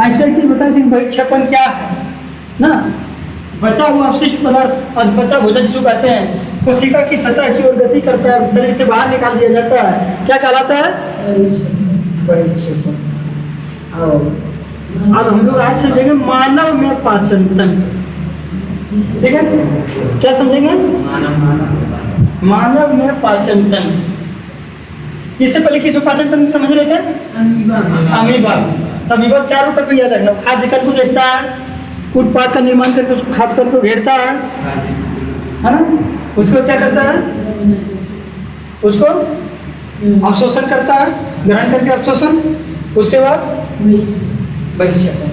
Einstein जी बताए थे कि विक्षेपण क्या है ना, बचा हुआ अवशिष्ट पदार्थ और बचा भोजन जिसको कहते हैं कोशिका की सतह की ओर गति करता है, शरीर से बाहर निकाल दिया जाता है, क्या कहलाता है विक्षेपण। अब हम लोग आज समझेंगे मानव में पाचन तंत्र, ठीक है? क्या समझेंगे? मानव में पाचन तंत्र। इससे पहले किस पाचन तंत्र समझ रहे थे? अमीबा। तो अमीबा चारों पर भी याद रखना, खाद्य कण को देखता है, उत्पाद का निर्माण करके उसको खाद्य कण को घेरता है ना, उसको क्या करता है, उसको अवशोषण करता है, ग्रहण करके अवशोषण, उसके बाद विक्षेपण।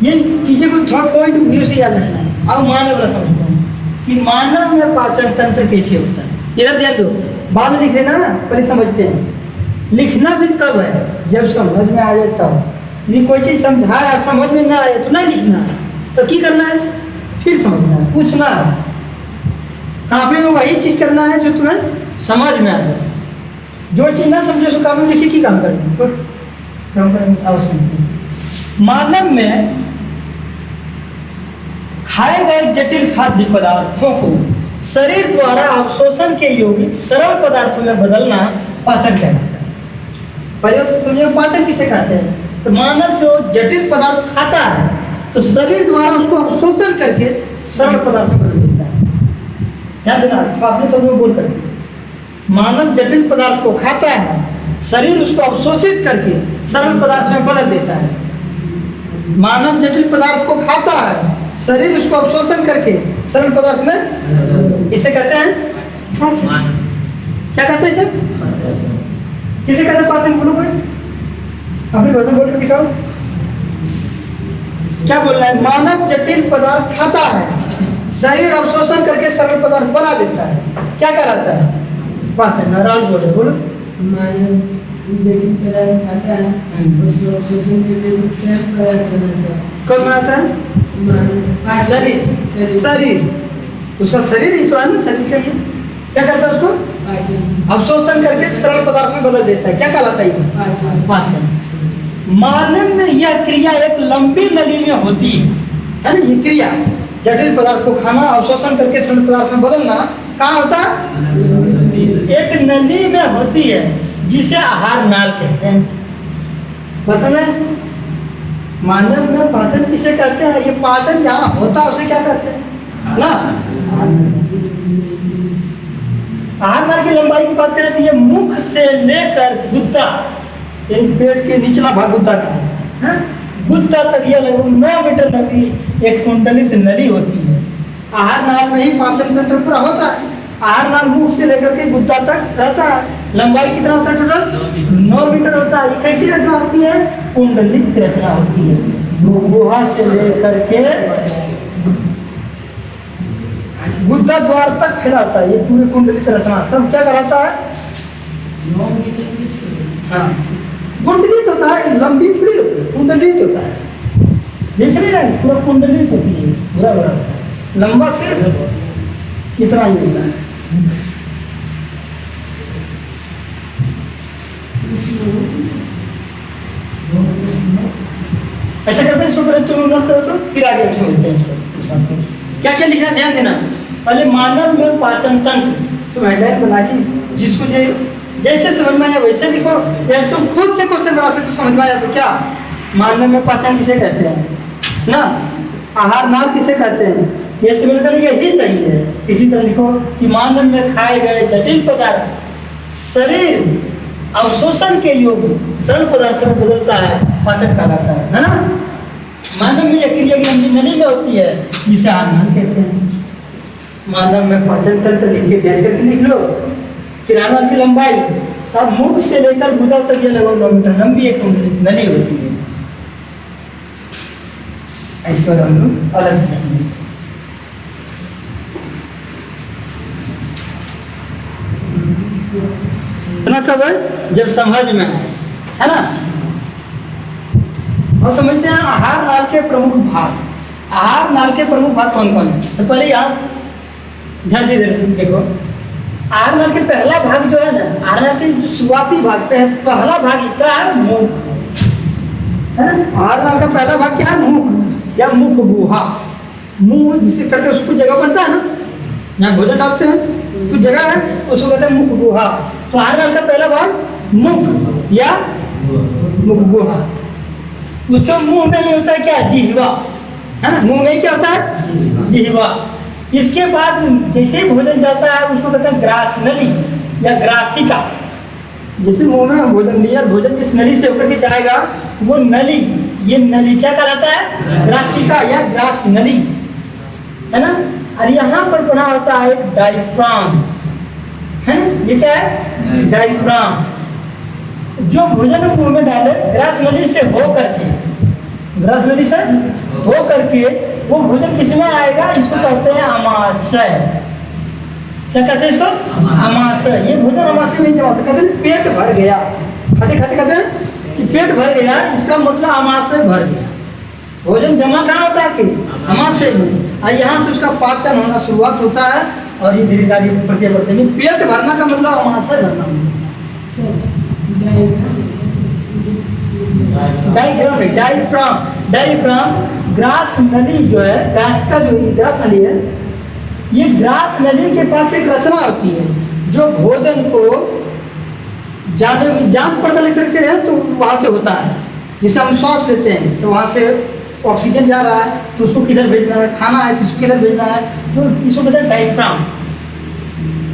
ये चीजें को थोड़ा पॉइंट व्यू से याद रखना है। अब मानव वाला समझते हैं कि मानव में पाचन तंत्र कैसे होता है। इधर ध्यान दो, बाद में लिख लेना ना, पहले समझते हैं। लिखना भी कब है? जब समझ में आ जाता हो। यदि कोई चीज समझाया समझ में ना आए तो नहीं लिखना है, तो क्या करना है, फिर समझना है, पूछना है, कापी में वही चीज करना है जो तुम्हें समझ में आ जाए। जो चीज ना समझे उसको कापी में लिखिए की काम करना, काम करने आवश्यक नहीं। मानव में खाए गए जटिल खाद्य पदार्थों को शरीर द्वारा अवशोषण के योग्य सरल पदार्थों में बदलना पाचन कहलाता है। पहले तो समझो पाचन किसे कहते हैं। तो मानव जो जटिल पदार्थ खाता है तो शरीर द्वारा उसको अवशोषण करके सरल पदार्थ में बदल देता है। ध्यान देना, तो आपने समझो बोल कर, मानव जटिल पदार्थ को खाता है, शरीर उसको अवशोषित करके सरल पदार्थ में बदल देता है। मानव जटिल पदार्थ को खाता है, शरीर उसको अवशोषण करके सरल पदार्थ में, इसे कहते हैं पाचन। क्या कहते हैं इसे? किसे कहते हैं पाचन? बोलो भाई, अपनी भाषा बोल कर दिखाओ, क्या बोलना है? मानव जटिल पदार्थ खाता है, शरीर अवशोषण करके सरल पदार्थ बना देता है, क्या कहलाता है? पाचन। राहुल बोले, बोलो। मानव जटिल पदार्थ खाता है, उसको अवशोषण करके सरल पदार्थ बनाता है। कौन बनाता है? शरीर। शरीर, उसका शरीर ही तो है ना, शरीर का ये क्या करता है? उसको अवशोषण करके सरल पदार्थ में बदल देता है, क्या कहलाता है? पाचन। मानव में यह क्रिया एक लंबी नली में होती है ना, ये क्रिया जटिल पदार्थ को खाना, अवशोषण करके सरल पदार्थ में बदलना कहाँ होता है? एक नली में होती है, जिसे आहार नाल कहते हैं। मतलब में मानव में पाचन किसे कहते हैं? ये पाचन जहाँ होता है उसे क्या कहते हैं ना? आहार नाल की लंबाई की बात करें तो ये मुख से लेकर गुद्दा, पेट के निचला भाग गुद्दा का है, गुद्दा तक यह लगभग 9 मीटर लंबी एक कुंडलित नली होती है। आहार नाल में ही पाचन तंत्र पूरा होता है। आहार नाल मुख से लेकर के गुद्दा तक रहता है। लंबाई कितना होता है? टोटल 9 मीटर होता है। ये कैसी रचना होती है? कुंडलित रचना होती है। गुहा से लेकर के गुद्दा द्वार तक फैलाता है, ये पूरे कुंडलित रचना सब क्या कराता है? 9 मीटर हाँ, कुंडलित होता है, लंबी थोड़ी होती है, कुंडलित होता है। देख नहीं रहे, पूरा कुंडलित होती है, बुरा बुरा लंबा सिर्फ इतना ही होता है। ऐसा करते हैं, इसको करें तुम नोट करो तो फिर आगे हम समझते हैं इसको। क्या क्या लिखना, ध्यान देना। पहले मानव में पाचन तंत्र, तुम हेडलाइन बना के जिसको जैसे समझ में आया वैसे लिखो, या तुम खुद से क्वेश्चन बना सकते हो, समझ में आया तो क्या मानव में पाचन किसे कहते हैं ना, आहार नाल किसे कहते हैं, ये तुम्हें लगता है यही सही है। इसी तरह लिखो कि मानव में खाए गए जटिल पदार्थ शरीर अवशोषण के योग्य सरल पदार्थ में बदलता है, पाचन कहलाता है ना। मानव में यह क्रिया लंबी नली में होती है, जिसे आहार नाल कहते हैं। मानव में पाचन तंत्र लिख के डैश करके लिख लो। फिर आहार नाल की लंबाई, अब मुख से लेकर गुदा तक यह लगभग 9 मीटर लंबी एक नली होती है। इसको हम लोग अलग से देखेंगे। इतना कब है? जब समझ में है ना। और समझते हैं आहार नाल के प्रमुख भाग। आहार नाल के प्रमुख भाग कौन कौन है? तो पहले यहाँ ध्यान से देखो, आहार नाल के पहला भाग जो है ना, आहार नाल के जो शुरुआती भाग पे पहला भाग इसका है मुख। है ना। आहार नाल का पहला भाग क्या है, मुख या मुख गुहा। मुंह जिसे करते हैं उसको जगह बनता है ना, यहाँ भोजन डालते हैं कुछ जगह है, उसको कहते हैं मुख गुहा। तो आहार नाल का पहला भाग मुख या मुख गुहा। उसके मुंह में ही होता है क्या, जिह्वा, है ना। मुंह में क्या होता है, जिह्वा। इसके बाद जैसे ही भोजन जाता है उसको कहते हैं ग्रास नली या ग्रासिका। जैसे मुंह में भोजन लिया, भोजन जिस नली से होकर के जाएगा वो नली, ये नली क्या कहलाता है, ग्रासिका या ग्रास नली, है ना। और यहाँ पर बना होता है डायफ्राम, है ना। ये क्या है, डायफ्राम। जो भोजन मुंह में डाले ग्रास नली से हो करके, ग्रास नली से हो करके वो भोजन किस में आएगा, इसको कहते हैं अमाशय। क्या कहते हैं इसको, अमाशय। ये भोजन अमाशय में जमा होता है। कहते हैं पेट भर गया, खाते खाते कहते हैं कि पेट भर गया, इसका मतलब अमाशय भर गया। भोजन जमा कहाँ होता है कि अमाशय में, और यहाँ से उसका पाचन होना शुरुआत होता है और ये धीरे धीरे प्रक्रिया बढ़ती है। पेट भरना का मतलब अमाशय भरना। डायग्राम है, डायफ्राम। डायफ्राम ग्रास नली जो है, ग्रास का जो ग्रास नली है, ये ग्रास नली के पास एक रचना होती है जो भोजन को जाने जान पड़ता लेकर के है, तो वहाँ से होता है। जिसे हम श्वास लेते हैं तो वहाँ से ऑक्सीजन जा रहा है, तो उसको किधर भेजना है, खाना है तो उसको किधर भेजना है, तो इसको कहते हैं डायफ्राम।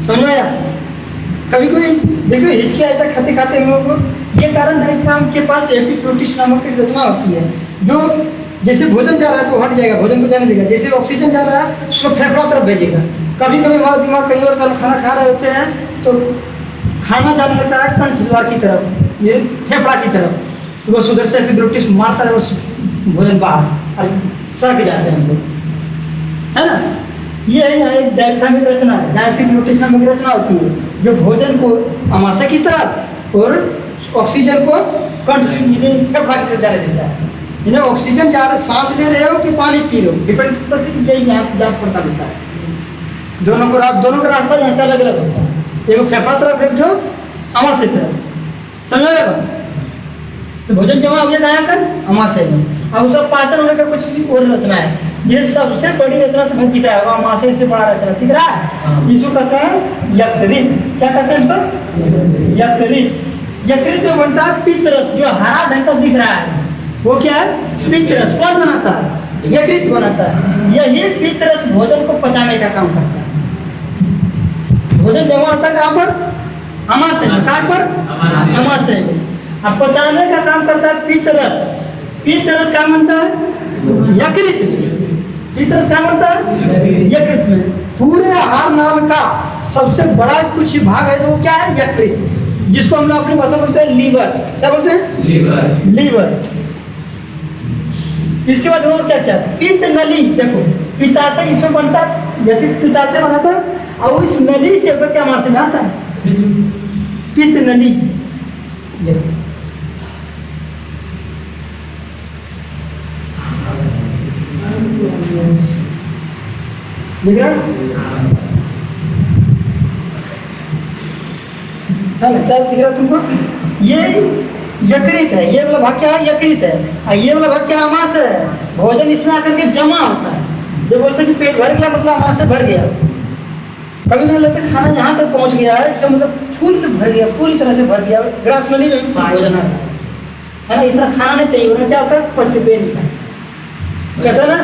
समझ में आया। कभी कोई देखो हिचकी आता है खाते खाते हम लोग को, ये कारण डायफ्राम के पास एपिग्लोटिस नामक एक रचना होती है, जो जैसे भोजन जा रहा है तो हट जाएगा, भोजन को जाने देगा। जैसे ऑक्सीजन जा रहा है उसको फेफड़ा तरफ भेजेगा। कभी कभी हमारा दिमाग कहीं और तरफ खाना खा रहे होते हैं तो खाना जाने लगता है कंठ द्वार की तरफ, ये फेफड़ा की तरफ, तो बस उधर से एपिग्लोटिस मारता है, बस भोजन बाहर सड़क जाते हैं हम लोग, है ना। ये है यहाँ एक डायफ्रामिक रचना है, जहाँ एपिग्लोटिस नामक रचना होती है जो भोजन को अमाशय की तरफ और ऑक्सीजन को कंठ फेफड़ा की तरफ जाने देता है। इन्हें ऑक्सीजन जा रहा, सांस ले रहे हो कि पानी पी रहे हो, डिपेंड करती है, यही यहाँ जान पड़ता रहता है। दोनों का रास्ता यहाँ से अलग अलग होता है। एक फेफड़ा तरफ एक जो अमाशय तरफ, समझ आएगा। तो भोजन जमा हो गया कहाँ कर, अमाशय में। अब उसका पाचन होने का कुछ और रचना है। ये सबसे बड़ी रचना तुम्हें दिख रहा है, अमाशय से बड़ा रचना दिख रहा है, इसको कहते हैं यकृत। क्या कहते हैं इसको, यकृत। यकृत में बनता है पित्तरस, जो हरा ढंग का दिख रहा है वो क्या है, पित्तरस। कौन बनाता है, यकृत बनाता है। यही पित्तरस भोजन को पचाने का काम करता है। भोजन जमा होता है कहाँ पर, अमाशय में। कहाँ पर, अमाशय में। अब पचाने का काम करता है पित्तरस। पित्तरस क्या बनता है, यकृत में। पित्तरस क्या बनता है, यकृत में। पूरे आहार नाल का सबसे बड़ा कुछ भाग है जो क्या है, यकृत, जिसको हम लोग अपनी भाषा में बोलते हैं लीवर। क्या बोलते हैं, लीवर। लीवर। इसके बाद और क्या क्या, पित्त नली। देखो पित्ताशय इसमें बनता है, यकृत पित्ताशय बनाता है, और इस नली से होकर क्या अमाशय में आता है, पित्त नली। दिख रहा है ना, क्या दिख रहा है तुमको, ये यकृत है। ये वाला भाग क्या है, यकृत है, और ये वाला भाग क्या, अमाशय है। भोजन इसमें आकर के जमा होता है। जब बोलते हैं कि पेट भर गया मतलब अमाशय भर गया। कभी नहीं लगता खाना यहाँ तक पहुँच गया है, इसका मतलब फुल भर गया, पूरी तरह से भर गया। ग्रास नली में भोजन आ रहा है ना, इतना खाना नहीं चाहिए, वरना क्या होता है, पचपे नहीं खाए, कहता है ना,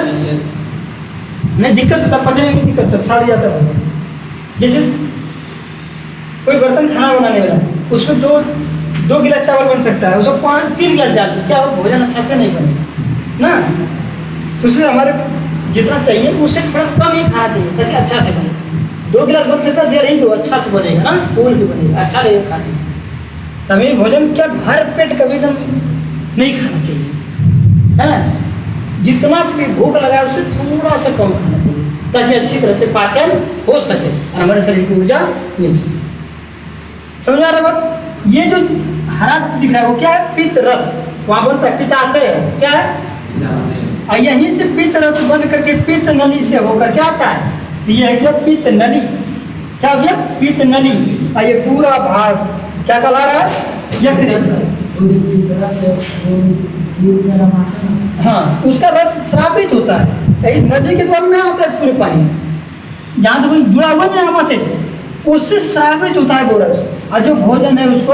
नहीं दिक्कत होता, पचने में दिक्कत होता, सड़ जाता है। जैसे कोई बर्तन खाना बनाने वाला, उसमें दो गिलास चावल बन सकता है, उसको 3 गिलास डाल दो, क्या हो, भोजन अच्छा से नहीं बनेगा ना। तो उससे हमारे जितना चाहिए उससे थोड़ा कम ही खाना चाहिए ताकि अच्छा से बने। 2 गिलास बन सकता है, 1.5 ही दो, अच्छा से बनेगा ना, फूल भी बनेगा, अच्छा लगेगा खाने। तभी भोजन क्या भर पेट कभी एकदम नहीं खाना चाहिए, है ना। जितना भी भूख लगा है उससे थोड़ा सा कम खाना चाहिए ताकि अच्छी तरह से पाचन हो सके, हमारे शरीर की ऊर्जा मिल सके। समझ आ रहा बात। ये जो हरा दिख रहा है वो क्या है, पित्त रस। वहाँ बनता है पित्ताशय है, क्या है, और यहीं से पित्त रस बन करके पित्त नली से होकर क्या आता है, तो ये है क्या, पित्त नली। क्या हो गया, पित्त नली। और ये पूरा भाग क्या कहला रहा है, यकृत। पूरी पूरी तरह से वो घी का रमासा ना। हाँ, उसका रस श्रावित होता है, यही नदी के द्वारा में आता है पूरे पानी में, जहाँ तो कोई जुड़ा हुआ नहीं आमाशय से, उससे श्रावित होता है वो रस, और जो भोजन है उसको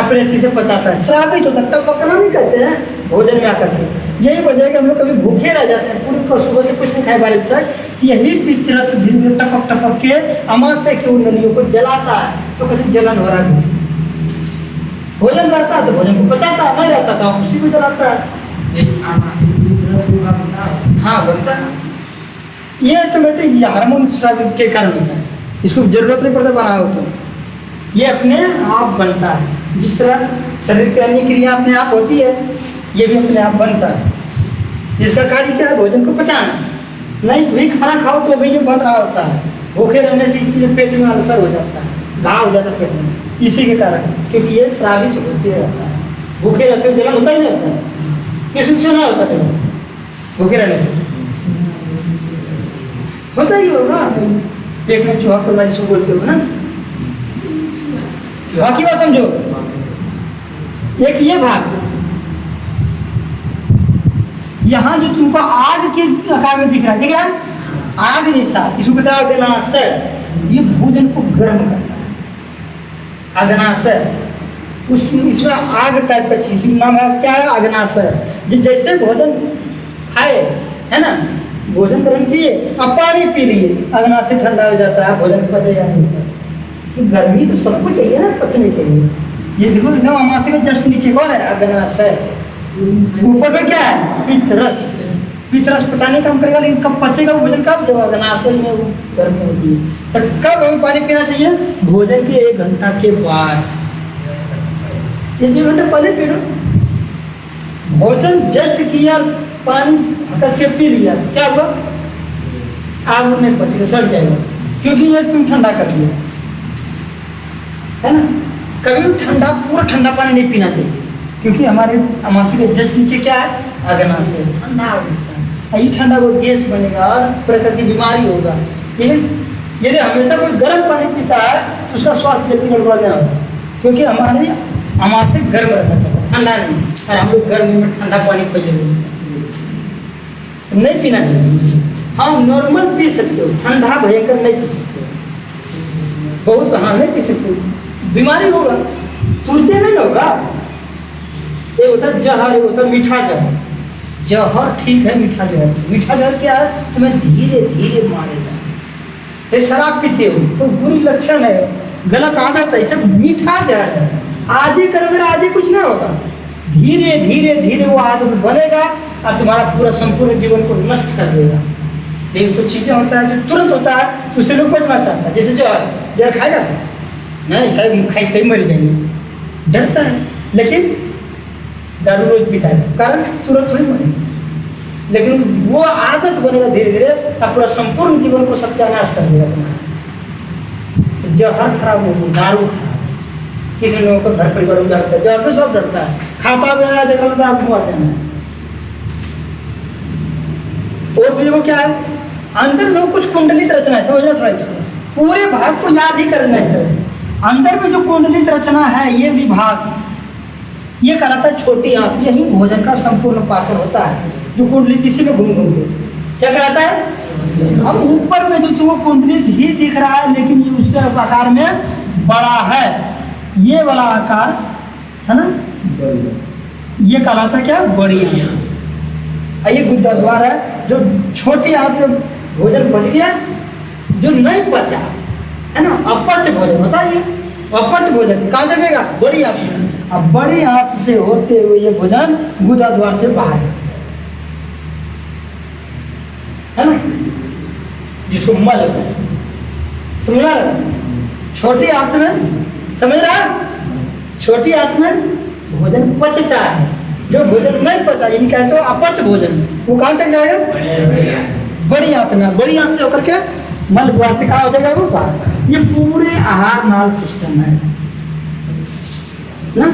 अपने अच्छे से पचाता है, श्रावित होता है। टपकना नहीं कहते हैं भोजन में आकर के। यही वजह है कि हम लोग कभी भूखे रह जाते हैं, पूरे को सुबह से कुछ नहीं खाए बारिश तक, तो यही पितरस धीरे धीरे टपक टपक के अमाशय की उन नलियों को जलाता है, तो कभी जलन हो रहा है। भोजन रहता है तो भोजन को पचाता है, नहीं रहता था उसी को जलाता है। एक आमाशय पूरी तरह से वो बनता है। हाँ, बनता है। ये ऑटोमेटिक हार्मोन स्राव के कारण होता है, इसको जरूरत नहीं पड़ता बनाया हो तो, ये अपने आप बनता है। जिस तरह शरीर की अन्य क्रिया अपने आप होती है, ये भी अपने आप बनता है। इसका कार्य क्या है? भोजन को पचाना। नहीं वही खाना खाओ तो भी ये बन रहा होता है। भूखे रहने से इसीलिए पेट में अल्सर हो जाता है, घाव हो जाता है पेट में, इसी के कारण, क्योंकि ये श्रावित होते रहता है। भूखे रहते हो जलन होता ही नहीं होता है, किसी से ना होता जलन भूखे रहने से होता ही होगा। पेट में चूहा को जिसको बोलते हो ना, बाकी बात समझो। एक ये भाग यहाँ जो तुमको आग के आकार में दिख रहा है, ठीक है, आग जैसा, इसको कहते हैं अग्नाशय। ये भोजन को गर्म करता है, अग्नाशय। उस इसमें आग टाइप का चीज नाम है, क्या है? अग्नाशय। जब जैसे भोजन खाए, है ना, भोजन ग्रहण किए, अब पानी पी लिए, अग्नाशय ठंडा हो जाता है, भोजन पचे या नहीं जाता। तो गर्मी तो सबको चाहिए ना पचने के लिए। ये देखो एकदम अमाशय के जस्ट नीचे कौन है? अग्नाशय। ऊपर में क्या है? पितरस। पितरस पचाने का काम करेगा, लेकिन कब पचेगा भोजन? कब? जब अग्नाशय में वो गर्मी होती है। तो कब हमें पानी पीना चाहिए? भोजन के 1 घंटा के बाद। ये 2 घंटे पहले पी लो। भोजन जस्ट किया, पानी कच के पी लिया, तो क्या हुआ? आग में पचेगा, सड़ जाएगा, क्योंकि ये तुम ठंडा कर दिया, है ना। कभी भी ठंडा, पूरा ठंडा पानी नहीं पीना चाहिए, क्योंकि हमारे अमाशय के जस्ट नीचे क्या है? अग्नाशय। ठंडा हो जाता है, यही ठंडा वो गैस बनेगा और प्रकृति की बीमारी होगा। यदि हमेशा कोई गर्म पानी पीता है तो उसका स्वास्थ्य जल्दी गड़बड़ नहीं होगा, क्योंकि हमारे अमाशय गर्म रहता है, ठंडा नहीं। और हम लोग गर्मी में ठंडा पानी पी नहीं पीना चाहिए। हाँ, नॉर्मल पी सकते हो, ठंडा भयंकर नहीं पी सकते बहुत। हाँ, नहीं पी सकते, बीमारी होगा, तुरते नहीं होगा। ये होता है जहर, ये होता है मीठा जहर। जहर ठीक है, मीठा जहर से। मीठा जहर क्या है? तुम्हें धीरे धीरे मारेगा। ये शराब पीते हो, कोई बुरी लक्षण है, गलत आदत है, सब मीठा जहर है। आज ही करोगे, आज ही कुछ नहीं होगा, धीरे धीरे धीरे वो आदत बनेगा और तुम्हारा पूरा संपूर्ण जीवन को नष्ट कर देगा। लेकिन कुछ चीजें होता है जो तुरंत होता है, तो उससे लोग बचना चाहता है। जैसे जहर खाएगा नहीं, खाई कहीं मर जाएंगे, डरता है। लेकिन दारू रोज पीता है, कारण तुरंत थोड़ी मरेगा, लेकिन वो आदत बनेगा धीरे धीरे, और पूरा संपूर्ण जीवन को सत्यानाश कर देगा तुम्हारा। तो जहर खराब हो, दारू खराब। किसी लोगों को घर परिवार उजाड़ता है, जहर से सब डरता है, खाता भी देख रहा था आपको मर जाना है। और भी देखो क्या है, अंदर में कुछ कुंडलित रचना है, समझना थोड़ा इसको, पूरे भाग को याद ही करना इस तरह से। अंदर में जो कुंडलित रचना है, ये विभाग, ये कहलाता है छोटी आंत। यही भोजन का संपूर्ण पाचन होता है, जो कुंडलित इसी में घूम घूम के क्या कहलाता है। अब ऊपर में जो तुमको कुंडलित ही दिख रहा है, लेकिन ये उससे आकार में बड़ा है, ये वाला आकार है ना, ये कहलाता है क्या? बड़ी आंत। ये गुद्दा द्वार है, जो छोटी आंत में भोजन पच गया, जो नहीं पचा, है ना, अपच भोजन होता है। ये अपच भोजन कहाँ जगेगा? बड़ी आंत में। अब बड़ी आंत से होते हुए ये भोजन गुदा द्वार से बाहर है ना, जिसको मल होता है। समझ रहा है? छोटी आंत में, समझ रहा है, छोटी आंत में भोजन पचता है। जो भोजन नहीं पचा, यानी कहते हो अपच भोजन, वो कहाँ चल जाएगा? बड़ी आंत में। बड़ी आंत से होकर के मल द्वार से कहाँ हो जाएगा? वो बाहर। ये पूरे आहार नाल सिस्टम है ना।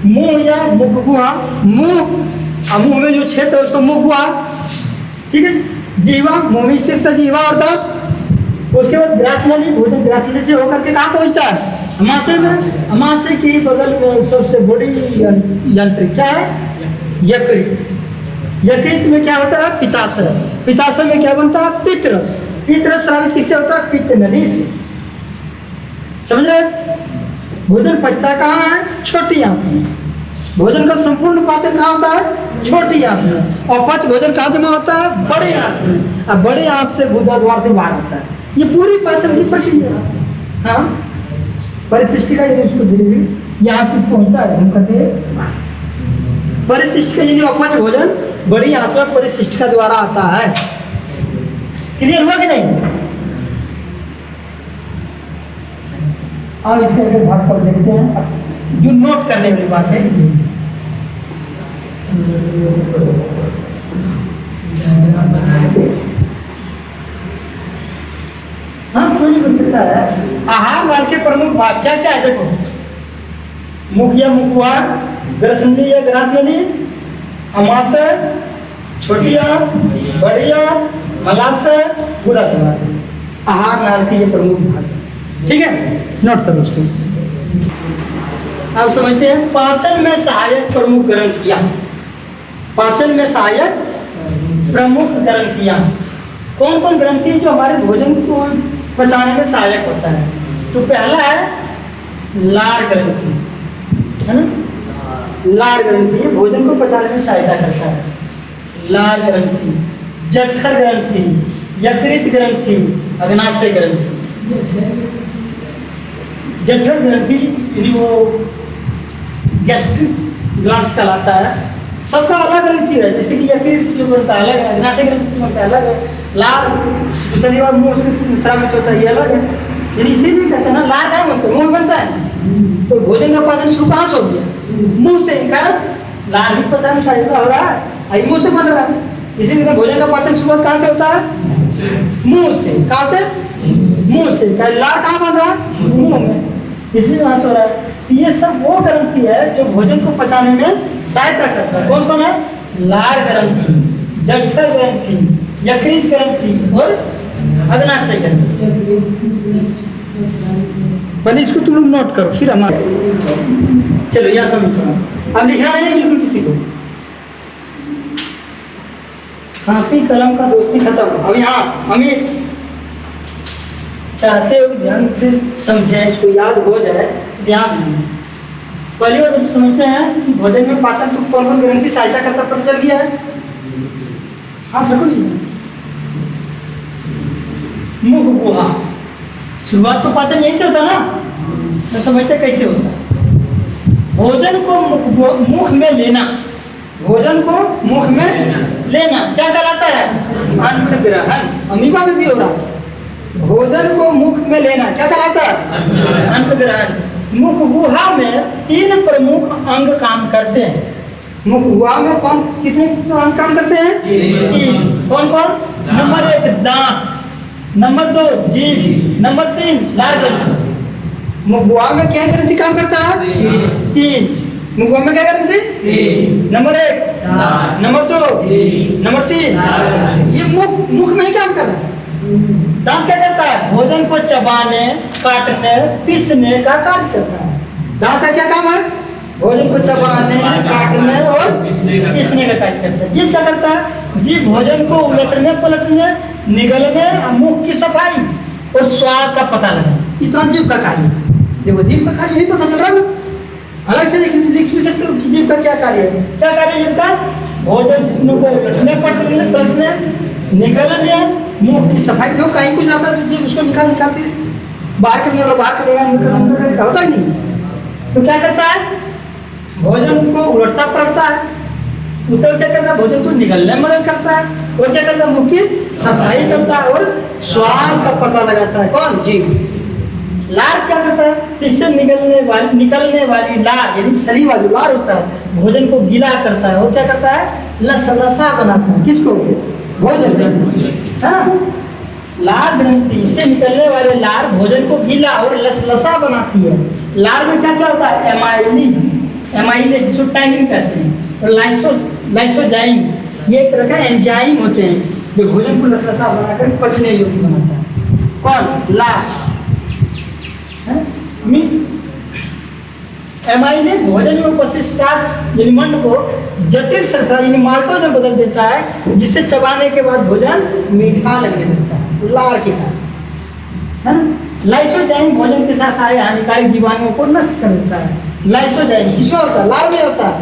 मुंह या मुख गुहा, मुंह में जो क्षेत्र है उसको मुख गुहा, ठीक है। जीवा, मुंह में स्थित जीवा और दांत। उसके बाद ग्रासनली, भोजन ग्रासनली से होकर के कहाँ पहुंचता है? अमाशय की बगल में सबसे बड़ी यंत्र क्या है? यकृत। यकृत में क्या होता है? पित्ताशय। पित्ताशय में क्या बनता है? पित्तरस। पित्तरस स्रावित किससे होता है? पित्त नली से। समझ रहे? भोजन पचता कहाँ है? छोटी आंत में। भोजन का संपूर्ण पाचन कहाँ होता है? छोटी आंत में। और पच भोजन कहाँ जमा होता है? बड़ी आंत में। अब बड़ी आंत से गुदा द्वार से बाहर आता है। ये पूरी पाचन की प्रक्रिया है। हाँ, परिशिष्टिका यदि उसको धीरे धीरे यहाँ से पहुँचता है, हम कहते हैं परिशिष्टिका यानी अपच भोजन बड़ी आंत में परिशिष्टिका द्वारा आता है। क्लियर हुआ कि नहीं? अब इसके आगे भाग पर देखते हैं जो नोट करने वाली बात है। हाँ, कोई नहीं बन सकता है। आहार नाल के प्रमुख भाग क्या क्या है? देखो, मुख या मुखवार, ग्रसनली या ग्रासनली, अमाशय, छोटी आंत, बड़ी आंत, मलाशय, गुदा द्वार। आहार नाल के ये प्रमुख भाग है। ठीक है, नोट करो उसको। आप समझते हैं पाचन में सहायक प्रमुख ग्रंथियां। पाचन में सहायक प्रमुख ग्रंथियां कौन कौन ग्रंथि जो हमारे भोजन को पचाने में सहायक होता है? तो पहला है लार ग्रंथि, है ना? लार ग्रंथि ये भोजन को पचाने में सहायता करता है। लार ग्रंथि, जठर ग्रंथि, यकृत ग्रंथि, अग्नाशय ग्रंथि। जठर ग्रंथि यानी वो गैस्ट्रिक ग्लैंड्स कहलाता है। सबका अलग ग्रंथि है, जैसे कि यकृत से जो बनता है अलग है, अग्नाशय ग्रंथि से बनता है अलग है, लार जो शरीर मुंह से स्रावित होता है ये अलग है। यानी इसीलिए कहते हैं ना, लार कहाँ बनता है? मुंह बनता है। तो भोजन का पाचन शुरू कहाँ से हो गया? मुंह से। कारण लार भी पचाने में सहायता हो रहा है, मुंह से बन रहा है। इसीलिए भोजन का पाचन शुरुआत कहाँ से होता है? मुंह से। कहाँ से? मुंह से। लार कहाँ बन रहा है? मुंह में। इसलिए वहां से हो रहा है। तो ये सब वो ग्रंथि है जो भोजन को पचाने में सहायता करता है। कौन कौन है? लार ग्रंथि, जठर ग्रंथि, यकृत ग्रंथि और अग्नाशय ग्रंथि। पहले इसको तुम लोग नोट करो, फिर हमारे चलो यहाँ समझो। अब लिखना नहीं है बिल्कुल किसी को। कापी कलम का दोस्ती खत्म। अब यहाँ अमित चाहते हो ध्यान से समझें, इसको याद हो जाए, ध्यान दें। पहली बात हम समझते हैं कि भोजन में पाचन तो कौन कौन ग्रंथि सहायता करता पता चल गया है। हाथ रखो जी। मुख गुहा, शुरुआत तो पाचन यहीं से होता ना, तो समझते कैसे होता है। भोजन को मुख में लेना, भोजन को मुख में लेना क्या कहलाता है? अंतग्रहण। अमीबा में भी हो रहा है। भोजन को मुख में लेना क्या कहलाता है? अंतग्रहण। मुख गुहा में 3 प्रमुख अंग काम करते हैं। मुख गुहा में कौन कितने अंग काम करते हैं? 3। कौन कौन? नंबर 1 दांत, नंबर 2 जीभ, नंबर 3 लार ग्रंथि। मुख गुहा में क्या ग्रंथि काम करता है? 3। मुख गुहा में क्या ग्रंथि? Number 1 number 2 number 3। ये मुख में ही काम कर रहा है। दांत क्या करता है? भोजन को चबाने, काटने, पीसने का कार्य करता है। दांत का क्या काम है? भोजन को चबाने, काटने और पीसने का कार्य करता है। जीभ क्या करता है? जीभ भोजन को उलटने, पलटने, निगलने, मुख की सफाई और स्वाद का पता लगाना, इतना जीभ का कार्य। देखो जीभ का कार्य यही पता चल रहा है ना। अलग से लिख भी सकते हो कि जीभ का क्या कार्य है। क्या कार्य है जीभ का? भोजन को उलटने, पलटने, निगलने, मुंह की सफाई। जो कहीं कुछ आता है तो जीभ उसको निकाल के बाहर करने वाला बाहर करेगा, अंदर करेगा, होता ही नहीं। तो क्या करता है? भोजन को उलटता पलटता है। उत्तर क्या करता है? भोजन को निगलने में मदद करता है। और क्या करता है? मुंह की सफाई करता है और स्वाद का पता लगाता है। कौन? जीभ। लार क्या करता है? इससे निकलने वाली लार यानी सलीवा जो लार होता है भोजन को गीला करता है और क्या करता है? लसलसा बनाता है। किसको? भोजन, है ना? लार ग्रंथि, इससे निकलने वाले लार भोजन को गीला और लसलसा बनाती है। लार में क्या क्या होता है? एमाइलेज जिसको टैनिन कहते हैं, और लाइसोजाइम, ये एक तरह का एंजाइम होते हैं जो भोजन को लसलसा बनाकर पचने योग्य बनाता है। कौन? लार। एमाइलेज भोजन में उपस्थित स्टार्च यानी मंड को जटिल शर्करा यानी माल्टोज में बदल देता है, जिससे चबाने के बाद भोजन मीठा लगने लगता है, लार के कारण, है ना। लाइसोजाइम भोजन के साथ आए हानिकारक जीवाणुओं को नष्ट कर देता है। लाइसोजाइम किसमें होता है? लार में होता है।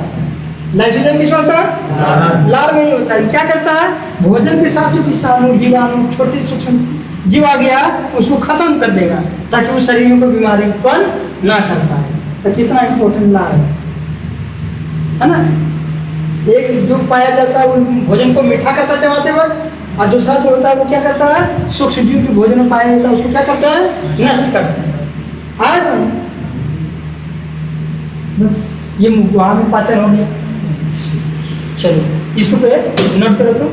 लाइसोजाइम किसमें होता है? लार में ही होता है। क्या करता है? भोजन के साथ जो विषाणु जीवाणु छोटे सूक्ष्म जीव आ गया उसको खत्म कर देगा, ताकि वो शरीर में कोई बीमारी उत्पन्न ना कर पाए। तो कितना इम्पोर्टेंट लार है ना। एक जो पाया जाता है वो भोजन को मीठा करता चबाते वक्त, और दूसरा जो होता है वो क्या करता है? सूक्ष्म जीव जो भोजन में पाया जाता है उसको क्या करता है? नष्ट करता है। आया समझ? बस ये वहाँ में पाचन हो गया। चलो इसको पे नोट करो तो।